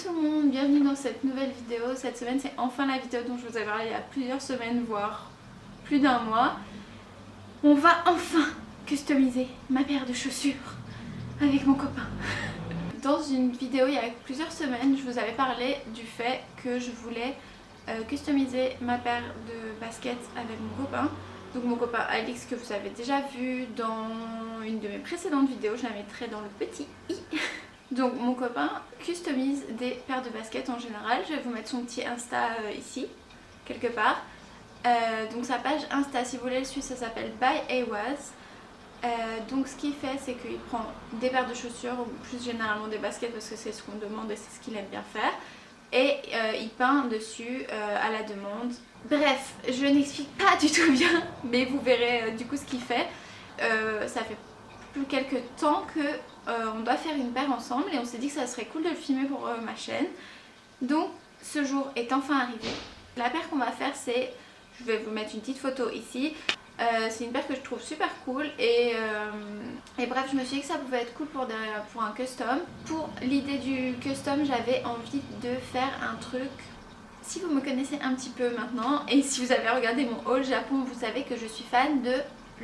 tout le monde, bienvenue dans cette nouvelle vidéo. Cette semaine c'est enfin la vidéo dont je vous avais parlé il y a plusieurs semaines, voire plus d'un mois. On va enfin customiser ma paire de chaussures avec mon copain. Dans une vidéo il y a plusieurs semaines, je vous avais parlé du fait que je voulais customiser ma paire de baskets avec mon copain. Donc mon copain Alix, que vous avez déjà vu dans une de mes précédentes vidéos, je la mettrai dans le petit i. Donc mon copain customise des paires de baskets en général. Je vais vous mettre son petit Insta ici, quelque part. Donc sa page Insta, si vous voulez le suivre, ça s'appelle By Awaz. Donc ce qu'il fait, c'est qu'il prend des paires de chaussures, ou plus généralement des baskets parce que c'est ce qu'on demande et c'est ce qu'il aime bien faire. Et il peint dessus à la demande. Bref, je n'explique pas du tout bien, mais vous verrez du coup ce qu'il fait. Ça fait plus quelques temps que on doit faire une paire ensemble et on s'est dit que ça serait cool de le filmer pour ma chaîne. Donc ce jour est enfin arrivé. La paire qu'on va faire, c'est, je vais vous mettre une petite photo ici. C'est une paire que je trouve super cool et bref, je me suis dit que ça pouvait être cool pour un custom. Pour l'idée du custom, j'avais envie de faire un truc. Si vous me connaissez un petit peu maintenant et si vous avez regardé mon haul Japon, vous savez que je suis fan de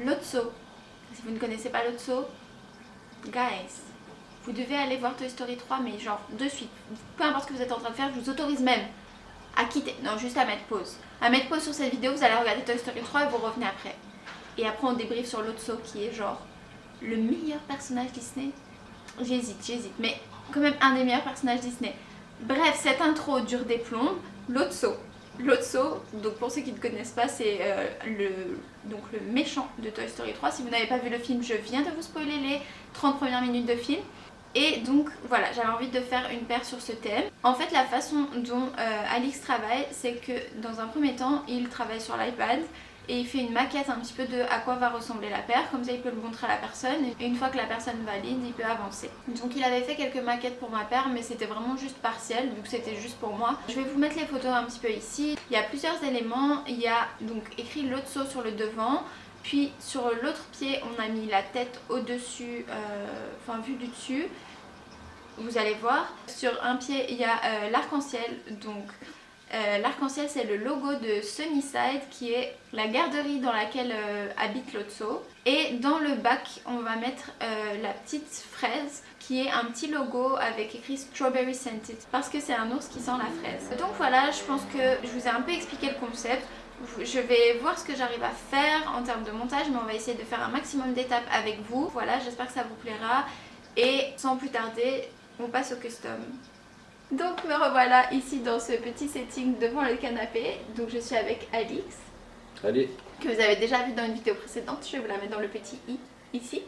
Lotso. Si vous ne connaissez pas Lotso, guys, vous devez aller voir Toy Story 3, mais genre de suite. Peu importe ce que vous êtes en train de faire, je vous autorise même à quitter, non, juste à mettre pause. À mettre pause sur cette vidéo, vous allez regarder Toy Story 3 et vous revenez après. Et après on débriefe sur Lotso qui est genre le meilleur personnage Disney. J'hésite, mais quand même un des meilleurs personnages Disney. Bref, cette intro dure des plombs. Lotso, donc pour ceux qui ne connaissent pas, c'est le méchant de Toy Story 3. Si vous n'avez pas vu le film, je viens de vous spoiler les 30 premières minutes de film. Et donc voilà, j'avais envie de faire une paire sur ce thème. En fait, la façon dont Alix travaille, c'est que dans un premier temps, il travaille sur l'iPad et il fait une maquette un petit peu de à quoi va ressembler la paire. Comme ça, il peut le montrer à la personne et une fois que la personne valide, il peut avancer. Donc il avait fait quelques maquettes pour ma paire, mais c'était vraiment juste partiel, vu que c'était juste pour moi. Je vais vous mettre les photos un petit peu ici. Il y a plusieurs éléments. Il y a donc écrit Lotso sur le devant. Puis sur l'autre pied, on a mis la tête au-dessus, enfin vue du dessus. Vous allez voir. Sur un pied, il y a l'arc-en-ciel. Donc l'arc-en-ciel, c'est le logo de Sunnyside, qui est la garderie dans laquelle habite Lotso. Et dans le bac, on va mettre la petite fraise, qui est un petit logo avec écrit Strawberry Scented, parce que c'est un ours qui sent la fraise. Donc voilà, je pense que je vous ai un peu expliqué le concept. Je vais voir ce que j'arrive à faire en termes de montage, mais on va essayer de faire un maximum d'étapes avec vous. Voilà, j'espère que ça vous plaira. Et sans plus tarder, on passe au custom. Donc me revoilà ici dans ce petit setting devant le canapé. Donc je suis avec Alix. Allez. Que vous avez déjà vu dans une vidéo précédente. Je vais vous la mettre dans le petit i ici.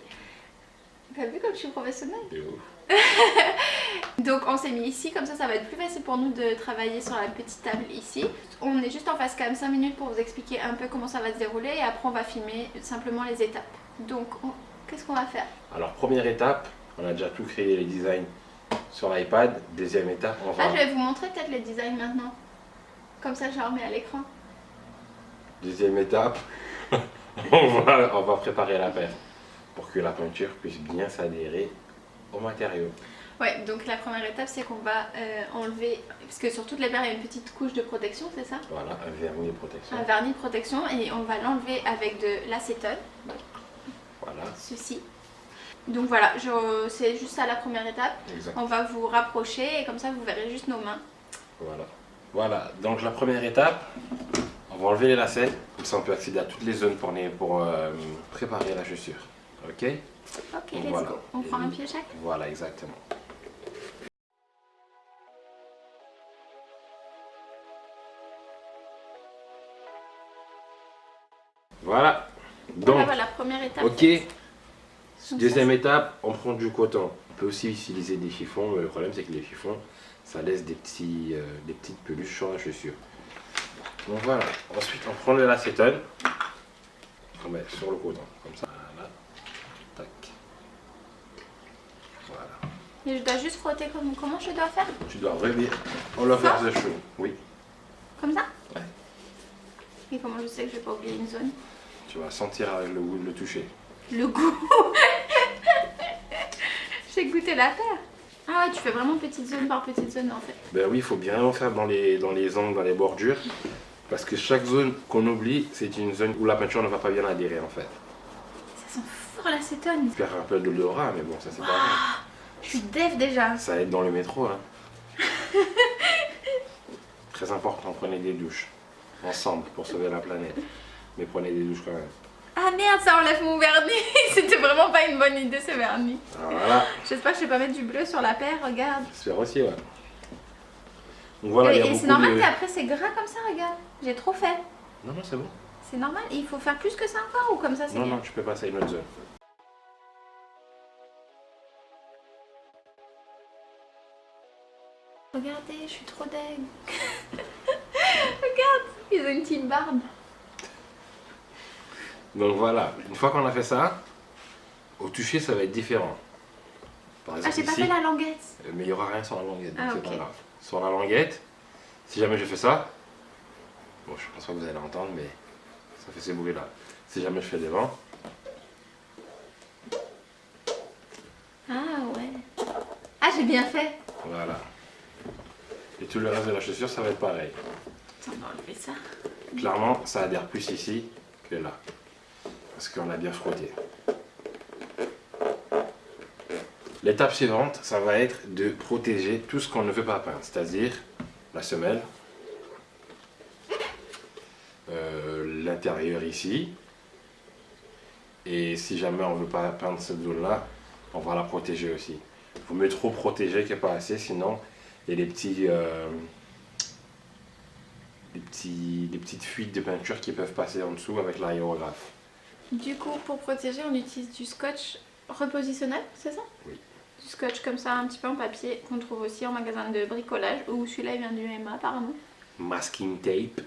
T'as vu comme je suis professionnelle? Donc on s'est mis ici, comme ça va être plus facile pour nous de travailler sur la petite table ici. On est juste en face quand même 5 minutes pour vous expliquer un peu comment ça va se dérouler et après on va filmer simplement les étapes. Donc qu'est-ce qu'on va faire? Alors première étape, on a déjà tout créé les designs sur l'iPad. Deuxième étape, on va... Ah, je vais vous montrer peut-être les designs maintenant. Comme ça je la remets à l'écran. Deuxième étape, on va préparer la paire pour que la peinture puisse bien s'adhérer au matériau. Ouais, donc la première étape c'est qu'on va enlever, parce que sur toutes les paires il y a une petite couche de protection, c'est ça? Voilà, un vernis de protection. Un vernis de protection et on va l'enlever avec de l'acétone. Voilà. Ceci. Donc voilà, c'est juste ça la première étape. Exact. On va vous rapprocher et comme ça vous verrez juste nos mains. Voilà. Voilà, donc la première étape, on va enlever les lacets, comme ça on peut accéder à toutes les zones pour préparer la chaussure. Ok? Ok, donc, let's voilà. go. On prend un pied chaque? Voilà, exactement. Voilà. Donc, Voilà, première étape. ok. Deuxième étape, on prend du coton. On peut aussi utiliser des chiffons, mais le problème c'est que les chiffons, ça laisse des petites peluches sur la chaussure. Donc voilà. Ensuite, on prend de l'acétone. On met sur le coton, comme ça. Voilà. Tac. Voilà. Et je dois juste frotter comment je dois faire? Tu dois revenir. On va faire the show. Oui. Comme ça? Ouais. Et comment je sais que je vais pas oublier une zone? Tu vas sentir le goût de le toucher. Le goût. J'ai goûté la paire. Ah ouais, tu fais vraiment petite zone par petite zone en fait. Ben oui, il faut bien faire dans les angles, dans les bordures. Parce que chaque zone qu'on oublie, c'est une zone où la peinture ne va pas bien adhérer en fait. Ça sent fort l'acétone. Faire un peu d'odorat, mais bon, ça c'est pas grave. Je suis dev déjà. Ça aide dans le métro. Hein. Très important, prenez des douches. Ensemble, pour sauver la planète. Mais prenez des douches quand même. Ah merde, ça enlève mon vernis. C'était vraiment pas une bonne idée ce vernis. Alors voilà. J'espère que je vais pas mettre du bleu sur la paire, regarde. J'espère aussi, ouais. Donc voilà, il y a Et beaucoup c'est normal de... qu'après c'est gras comme ça, regarde. J'ai trop fait. Non, non, c'est bon. C'est normal. Et il faut faire plus que ça encore ou comme ça c'est Non, bien? non, tu peux passer à une autre zone. Regardez, je suis trop deg. Regarde, ils ont une petite barbe. Donc voilà, une fois qu'on a fait ça, au toucher, ça va être différent. Par Ah, exemple, j'ai pas ici, fait la languette. mais il n'y aura rien sur la languette, donc Ah, c'est ok. pas grave. Sur la languette, si jamais je fais ça, bon, je pense pas que vous allez entendre, mais ça fait ces bruits-là. Si jamais je fais devant, Ah ouais. Ah, j'ai bien fait. voilà. Et tout le reste de la chaussure, ça va être pareil. Attends, on va enlever ça. Clairement, ça adhère plus ici que là. Parce qu'on a bien frotté. L'étape suivante, ça va être de protéger tout ce qu'on ne veut pas peindre, c'est-à-dire la semelle, l'intérieur ici, et si jamais on ne veut pas peindre cette zone-là, on va la protéger aussi. Il faut mieux trop protéger que pas assez, sinon il y a des petites fuites de peinture qui peuvent passer en dessous avec l'aérographe. Du coup, pour protéger, on utilise du scotch repositionnel, c'est ça? Oui. Du scotch comme ça, un petit peu en papier, qu'on trouve aussi en magasin de bricolage, ou celui-là il vient du MA apparemment. Masking tape.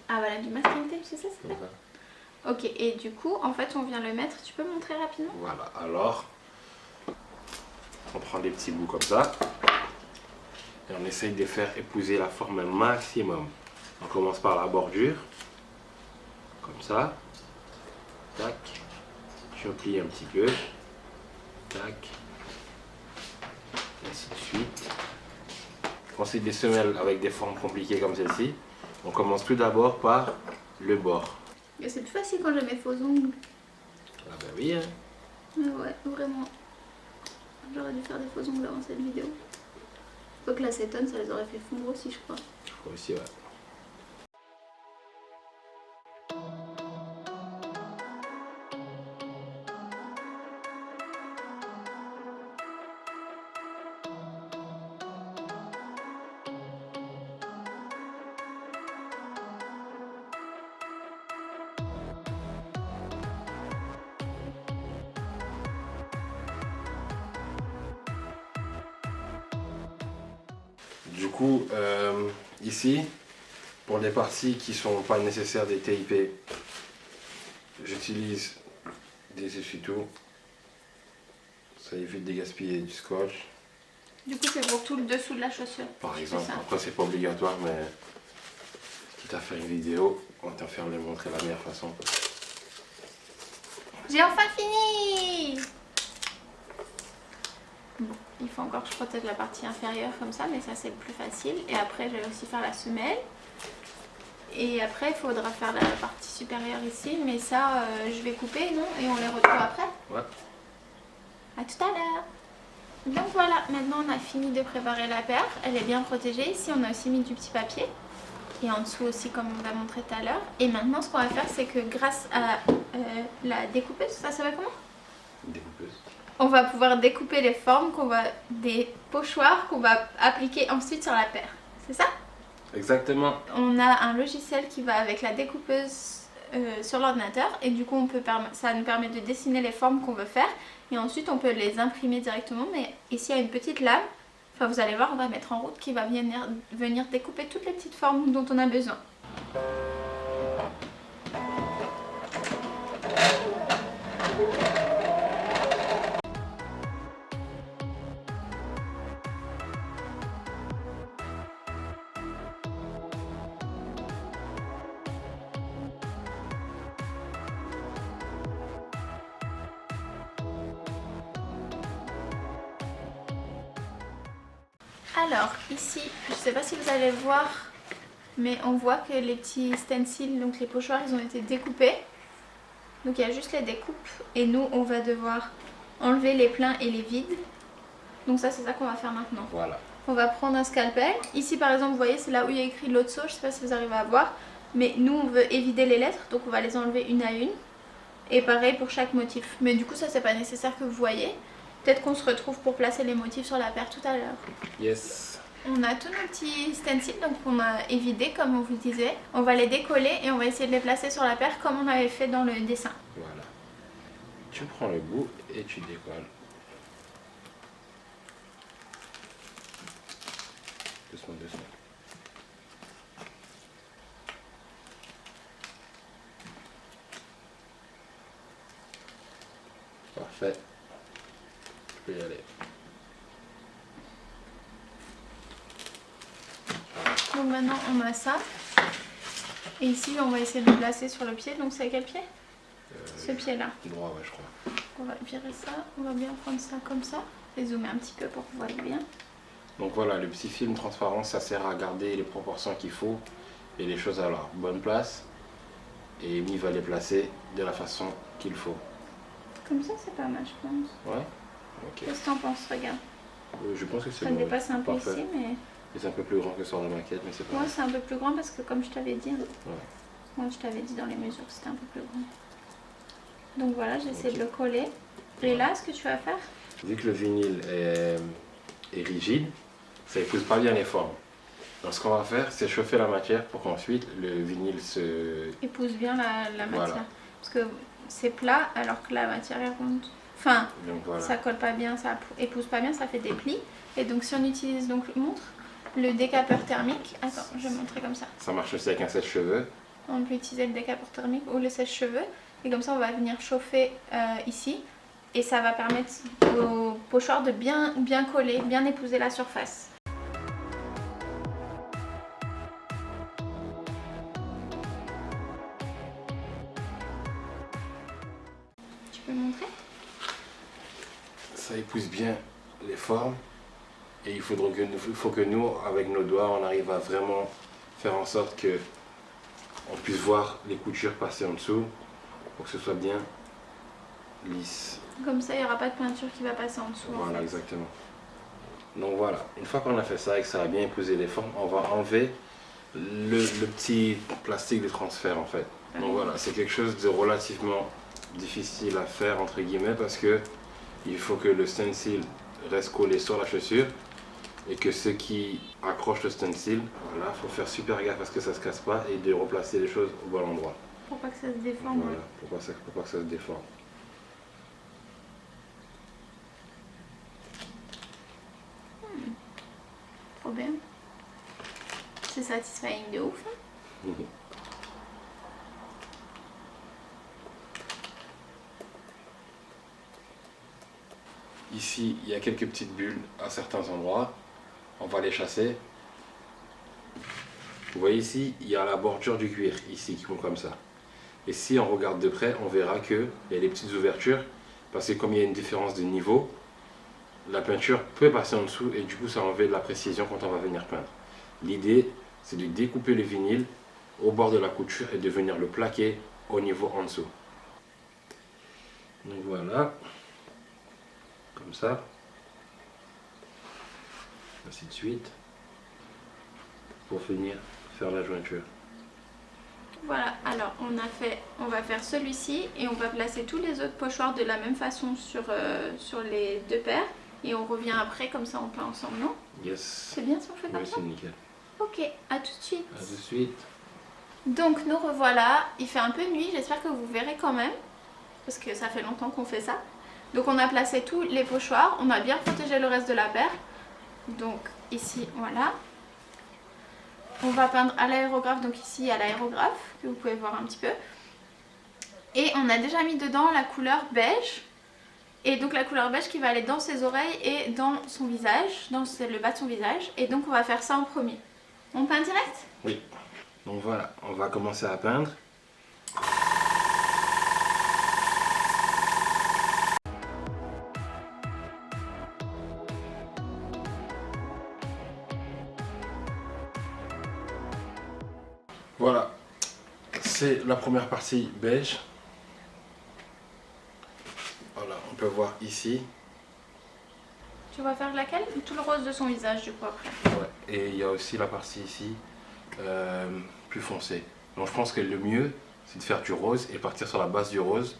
Ah voilà, du masking tape, c'est ça? Comme ça. Ok, et du coup, en fait, on vient le mettre, tu peux montrer rapidement? Voilà, alors on prend des petits bouts comme ça et on essaye de faire épouser la forme un maximum. On commence par la bordure, comme ça, tac, je plie un petit peu, tac, ainsi de suite. Quand c'est des semelles avec des formes compliquées comme celle-ci, on commence tout d'abord par le bord. Et c'est plus facile quand j'ai mes faux ongles. Ah ben oui, hein. Ouais, vraiment. J'aurais dû faire des faux ongles avant cette vidéo. Faut que l'acétone, ça les aurait fait fondre aussi, je crois. Je crois aussi, ouais. Du coup, ici, pour les parties qui sont pas nécessaires d'être tapées, j'utilise des essuie-tout. Ça évite de gaspiller du scotch, Du coup, c'est pour tout le dessous de la chaussure. par Je exemple. fais ça. Après, c'est pas obligatoire, mais quitte à faire une vidéo, on va faire les montrer la meilleure façon. J'ai enfin fini! Bon, il faut encore que je protège la partie inférieure comme ça, mais ça c'est le plus facile. Et après, je vais aussi faire la semelle. Et après, il faudra faire la partie supérieure ici, mais ça, je vais couper, non? Et on les retrouve après? Ouais. À tout à l'heure! Donc voilà, maintenant on a fini de préparer la paire. Elle est bien protégée. Ici, on a aussi mis du petit papier. Et en dessous aussi, comme on l'a montré tout à l'heure. Et maintenant, ce qu'on va faire, c'est que grâce à la découpeuse, ça s'appelle comment? Découpeuse. On va pouvoir découper les formes des pochoirs qu'on va appliquer ensuite sur la paire. C'est ça? Exactement. On a un logiciel qui va avec la découpeuse sur l'ordinateur et du coup ça nous permet de dessiner les formes qu'on veut faire et ensuite on peut les imprimer directement. Mais ici il y a une petite lame, enfin vous allez voir, on va mettre en route qui va venir découper toutes les petites formes dont on a besoin. Alors ici, je sais pas si vous allez voir, mais on voit que les petits stencils, donc les pochoirs, ils ont été découpés. Donc il y a juste les découpes et nous on va devoir enlever les pleins et les vides. Donc ça c'est ça qu'on va faire maintenant. Voilà. On va prendre un scalpel. Ici par exemple vous voyez c'est là où il y a écrit Lotso, je sais pas si vous arrivez à voir. Mais nous on veut évider les lettres donc on va les enlever une à une. Et pareil pour chaque motif. Mais du coup ça c'est pas nécessaire que vous voyez. Peut-être qu'on se retrouve pour placer les motifs sur la paire tout à l'heure. Yes. On a tous nos petits stencils donc on a évidé comme on vous disait. On va les décoller et on va essayer de les placer sur la paire comme on avait fait dans le dessin. Voilà. Tu prends le bout et tu décolles. Doucement, doucement. Parfait. Je peux y aller. Donc maintenant on a ça. Et ici on va essayer de le placer sur le pied. Donc c'est quel pied? Ce pied là. Droit, ouais, je crois. On va virer ça. On va bien prendre ça comme ça. Et zoomer un petit peu pour que vous voyez bien. Donc voilà, le petit film transparent, ça sert à garder les proportions qu'il faut et les choses à leur bonne place. Et Amy va les placer de la façon qu'il faut. Comme ça c'est pas mal je pense. Ouais. Ok. Qu'est-ce que t'en penses? Regarde. Je pense que c'est Ça bon. dépasse un peu Parfait. ici mais... C'est un peu plus grand que sur la maquette, mais c'est pas Moi grave. c'est un peu plus grand parce que comme je t'avais dit, Ouais. moi je t'avais dit dans les mesures que c'était un peu plus grand. Donc voilà, j'essaie Ok. de le coller. Et là, ce que tu vas faire, Vu que le vinyle est rigide, ça épouse pas bien les formes. Donc ce qu'on va faire, c'est chauffer la matière pour qu'ensuite le vinyle se... épouse bien la matière. Voilà. Parce que c'est plat alors que la matière est ronde. Enfin, Donc voilà. ça colle pas bien, ça épouse pas bien, ça fait des plis. Et donc si on utilise, donc montre, le décapeur thermique. Attends, je vais montrer comme ça. Ça marche aussi avec un sèche-cheveux. On peut utiliser le décapeur thermique ou le sèche-cheveux. Et comme ça, on va venir chauffer ici. Et ça va permettre au pochoir de bien coller, bien épouser la surface. Tu peux montrer? Ça épouse bien les formes. Et il faut que nous, avec nos doigts, on arrive à vraiment faire en sorte que on puisse voir les coutures passer en dessous pour que ce soit bien lisse. Comme ça, il n'y aura pas de peinture qui va passer en dessous. Voilà, en fait. exactement. Donc voilà, une fois qu'on a fait ça et que ça a bien épousé les formes, on va enlever le petit plastique de transfert en fait. Donc voilà, c'est quelque chose de relativement difficile à faire entre guillemets parce que il faut que le stencil reste collé sur la chaussure et que ce qui accroche le stencil, voilà, faut faire super gaffe parce que ça se casse pas et de replacer les choses au bon endroit. Pour pas que ça se déforme. Voilà, pour pas que ça se déforme. Trop bien. C'est satisfying de ouf. Hein. Ici, il y a quelques petites bulles à certains endroits. On va les chasser. Vous voyez ici, il y a la bordure du cuir, ici, qui font comme ça. Et si on regarde de près, on verra qu'il y a des petites ouvertures. Parce que comme il y a une différence de niveau, la peinture peut passer en dessous et du coup ça enlève de la précision quand on va venir peindre. L'idée, c'est de découper le vinyle au bord de la couture et de venir le plaquer au niveau en dessous. Donc voilà. Comme ça, ainsi de suite, pour venir faire la jointure. Voilà, alors on va faire celui-ci et on va placer tous les autres pochoirs de la même façon sur les deux paires. Et on revient après, comme ça on peint ensemble, non? Yes. C'est bien si on fait comme Oui, ça? c'est nickel. Ok, à tout de suite. À tout de suite. Donc nous revoilà, il fait un peu nuit, j'espère que vous verrez quand même, parce que ça fait longtemps qu'on fait ça. Donc on a placé tous les pochoirs, on a bien protégé le reste de la paire. Donc ici, voilà. On va peindre à l'aérographe, donc ici il y a l'aérographe, que vous pouvez voir un petit peu. Et on a déjà mis dedans la couleur beige. Et donc la couleur beige qui va aller dans ses oreilles et dans son visage, dans le bas de son visage. Et donc on va faire ça en premier. On peint direct? Oui. Donc voilà, on va commencer à peindre. Voilà, c'est la première partie beige. Voilà, on peut voir ici. Tu vas faire laquelle? Tout le rose de son visage du coup après. Ouais, et il y a aussi la partie ici plus foncée. Donc je pense que le mieux, c'est de faire du rose et partir sur la base du rose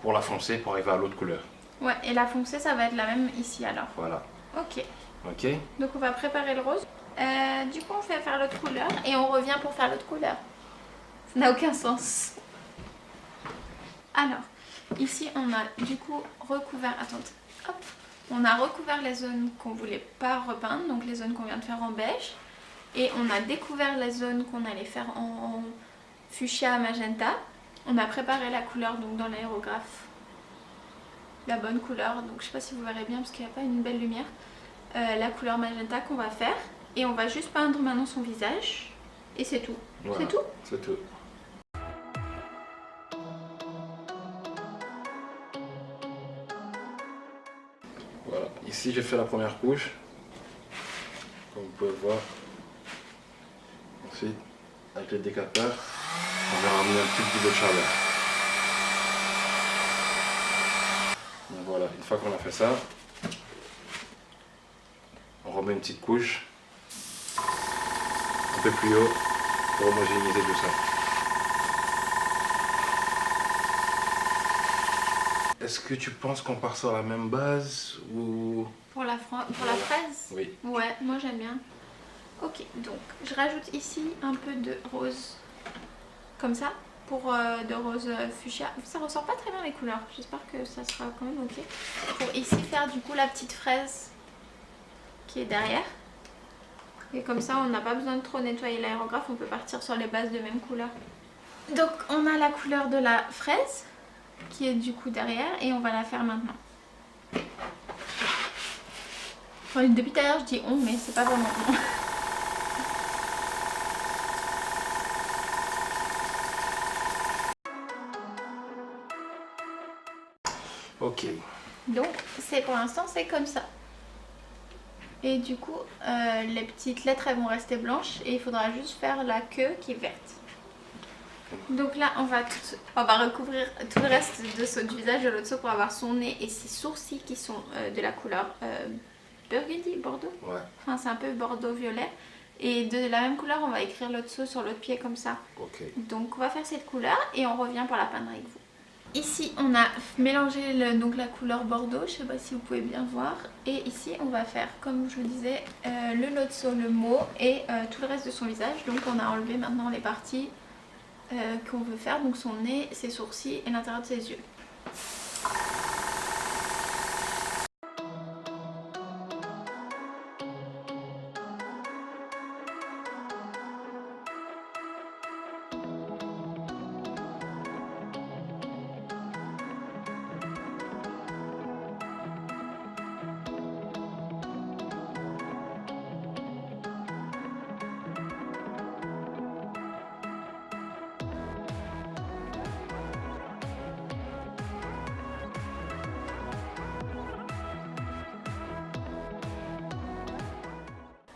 pour la foncer pour arriver à l'autre couleur. Ouais, et la foncée, ça va être la même ici alors. Voilà. Ok. Ok. Donc on va préparer le rose. Du coup, on fait faire l'autre couleur et on revient pour faire l'autre couleur. Ça n'a aucun sens. Alors, ici, on a du coup recouvert... Attendez, hop. On a recouvert les zones qu'on voulait pas repeindre, donc les zones qu'on vient de faire en beige. Et on a découvert les zones qu'on allait faire en fuchsia magenta. On a préparé la couleur donc dans l'aérographe. La bonne couleur, donc je sais pas si vous verrez bien parce qu'il n'y a pas une belle lumière. La couleur magenta qu'on va faire. Et on va juste peindre maintenant son visage. Et c'est tout. Voilà, c'est tout. C'est tout. Voilà, ici j'ai fait la première couche, comme vous pouvez voir. Ensuite, avec les décapeurs, on va ramener un petit peu de chaleur. Donc voilà, une fois qu'on a fait ça, on remet une petite couche, un peu plus haut, pour homogénéiser tout ça. Est-ce que tu penses qu'on part sur la même base ou... Pour la fraise? Oui. Ouais, moi j'aime bien. Ok, donc je rajoute ici un peu de rose, comme ça, pour de rose fuchsia. Ça ressort pas très bien les couleurs, j'espère que ça sera quand même ok. Pour ici faire du coup la petite fraise qui est derrière. Et comme ça on n'a pas besoin de trop nettoyer l'aérographe, on peut partir sur les bases de même couleur. Donc on a la couleur de la fraise qui est du coup derrière et on va la faire maintenant. Enfin, depuis tout à l'heure je dis on mais c'est pas vraiment on. Ok. Donc c'est pour l'instant c'est comme ça. Et du coup les petites lettres elles vont rester blanches et il faudra juste faire la queue qui est verte. Donc là on va recouvrir tout le reste du visage de l'Otso pour avoir son nez et ses sourcils qui sont de la couleur burgundy, bordeaux. Ouais. Enfin c'est un peu bordeaux violet. Et de la même couleur on va écrire l'Otso sur l'autre pied comme ça. Ok. Donc on va faire cette couleur et on revient pour la peindre avec vous. Ici on a mélangé donc la couleur bordeaux, je sais pas si vous pouvez bien voir. Et ici on va faire comme je vous disais le Lotso, le mot et tout le reste de son visage. Donc on a enlevé maintenant les parties qu'on veut faire, donc son nez, ses sourcils et l'intérieur de ses yeux.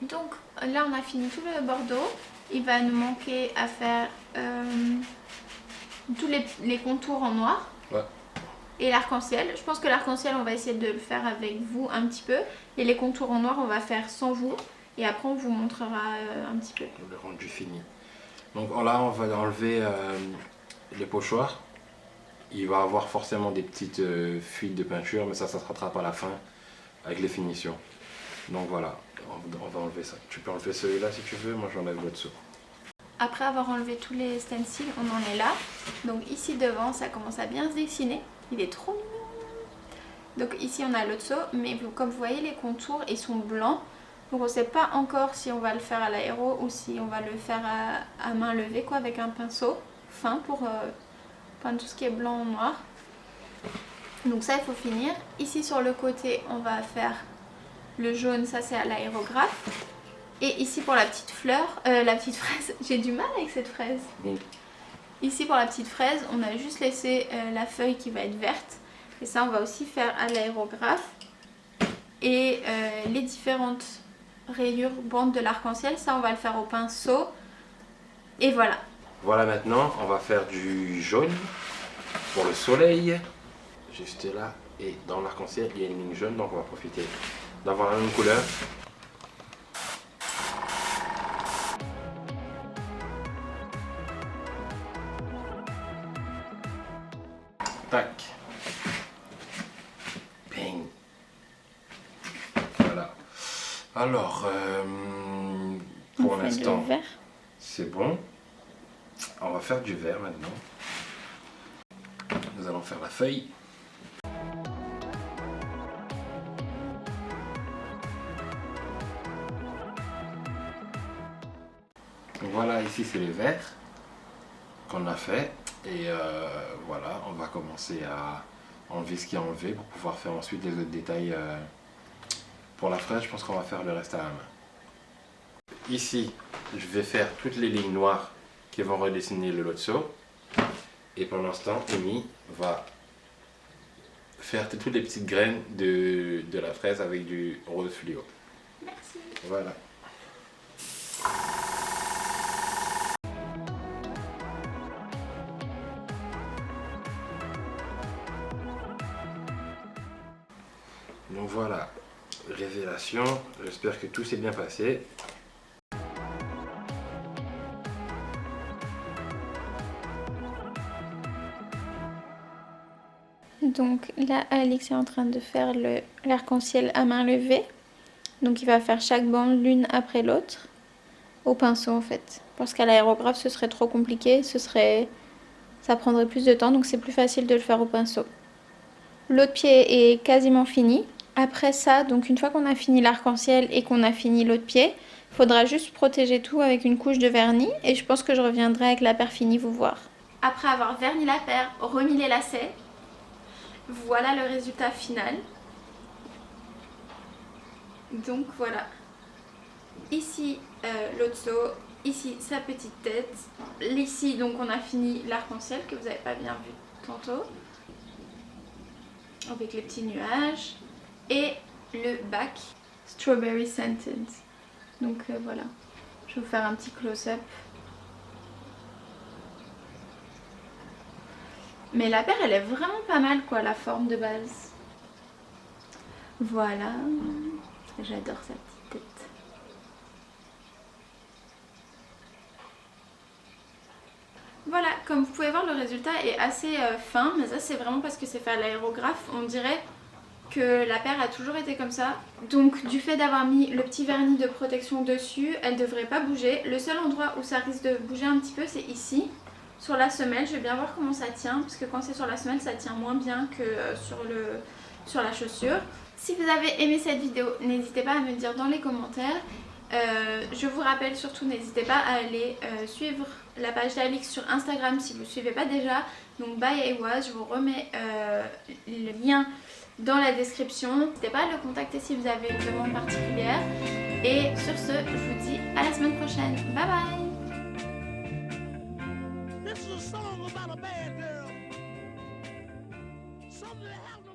Donc là on a fini tout le bordeaux, il va nous manquer à faire tous les contours en noir. Ouais. Et l'arc-en-ciel, je pense que l'arc-en-ciel on va essayer de le faire avec vous un petit peu. Et les contours en noir on va faire sans vous. Et après on vous montrera un petit peu. Le rendu fini. Donc là on va enlever les pochoirs. Il va avoir forcément des petites fuites de peinture, mais ça se rattrape à la fin avec les finitions. Donc voilà, on va enlever ça. Tu peux enlever celui-là si tu veux, moi j'enlève l'autre dessous. Après avoir enlevé tous les stencils, on en est là. Donc ici devant ça commence à bien se dessiner. Il est trop mignon. Donc ici on a l'Otso, mais comme vous voyez les contours ils sont blancs. Donc on ne sait pas encore si on va le faire à l'aéro ou si on va le faire à main levée quoi, avec un pinceau fin pour peindre tout ce qui est blanc en noir. Donc ça il faut finir. Ici sur le côté on va faire le jaune, ça c'est à l'aérographe. Et ici pour la petite fleur, la petite fraise, j'ai du mal avec cette fraise. Bon. Ici pour la petite fraise, on a juste laissé la feuille qui va être verte. Et ça on va aussi faire à l'aérographe. Et les différentes rayures bandes de l'arc-en-ciel, ça on va le faire au pinceau. Et voilà. Voilà, maintenant on va faire du jaune pour le soleil. Juste là, et dans l'arc-en-ciel il y a une ligne jaune, donc on va profiter d'avoir la même couleur. Tac. Bang. Voilà. Alors, pour l'instant, c'est bon. On va faire du vert maintenant. Nous allons faire la feuille. Voilà, ici c'est le vert qu'on a fait. Et voilà, on va commencer à enlever ce qui est enlevé pour pouvoir faire ensuite les autres détails. Pour la fraise, je pense qu'on va faire le reste à la main. Ici, je vais faire toutes les lignes noires qui vont redessiner le lotso. Et pendant ce temps, Amy va faire toutes les petites graines de la fraise avec du rose fluo. Merci. Voilà. Donc voilà, révélation, j'espère que tout s'est bien passé. Donc là, Alix est en train de faire l'arc-en-ciel à main levée. Donc il va faire chaque bande l'une après l'autre, au pinceau en fait. Parce qu'à l'aérographe, ce serait trop compliqué, ça prendrait plus de temps, donc c'est plus facile de le faire au pinceau. L'autre pied est quasiment fini. Après ça, donc une fois qu'on a fini l'arc-en-ciel et qu'on a fini l'autre pied, il faudra juste protéger tout avec une couche de vernis. Et je pense que je reviendrai avec la paire finie vous voir. Après avoir verni la paire, remis les lacets, voilà le résultat final. Donc voilà. Ici l'otso, ici sa petite tête. Ici donc on a fini l'arc-en-ciel que vous n'avez pas bien vu tantôt. Avec les petits nuages. Et le bac Strawberry Scented. Donc voilà. Je vais vous faire un petit close-up. Mais la paire elle est vraiment pas mal quoi, la forme de base. Voilà. J'adore sa petite tête. Voilà, comme vous pouvez voir le résultat est assez fin. Mais ça c'est vraiment parce que c'est fait à l'aérographe. On dirait que la paire a toujours été comme ça. Donc du fait d'avoir mis le petit vernis de protection dessus, elle ne devrait pas bouger. Le seul endroit où ça risque de bouger un petit peu c'est ici. Sur la semelle, je vais bien voir comment ça tient, parce que quand c'est sur la semelle, ça tient moins bien que sur la chaussure. Si vous avez aimé cette vidéo, n'hésitez pas à me le dire dans les commentaires. Je vous rappelle surtout, n'hésitez pas à aller suivre la page d'Alix sur Instagram si vous ne suivez pas déjà. Donc by Awaz, je vous remets le lien dans la description. N'hésitez pas à le contacter si vous avez une demande particulière. Et sur ce, je vous dis à la semaine prochaine. Bye bye! This is a song about a bad girl. Something that happened to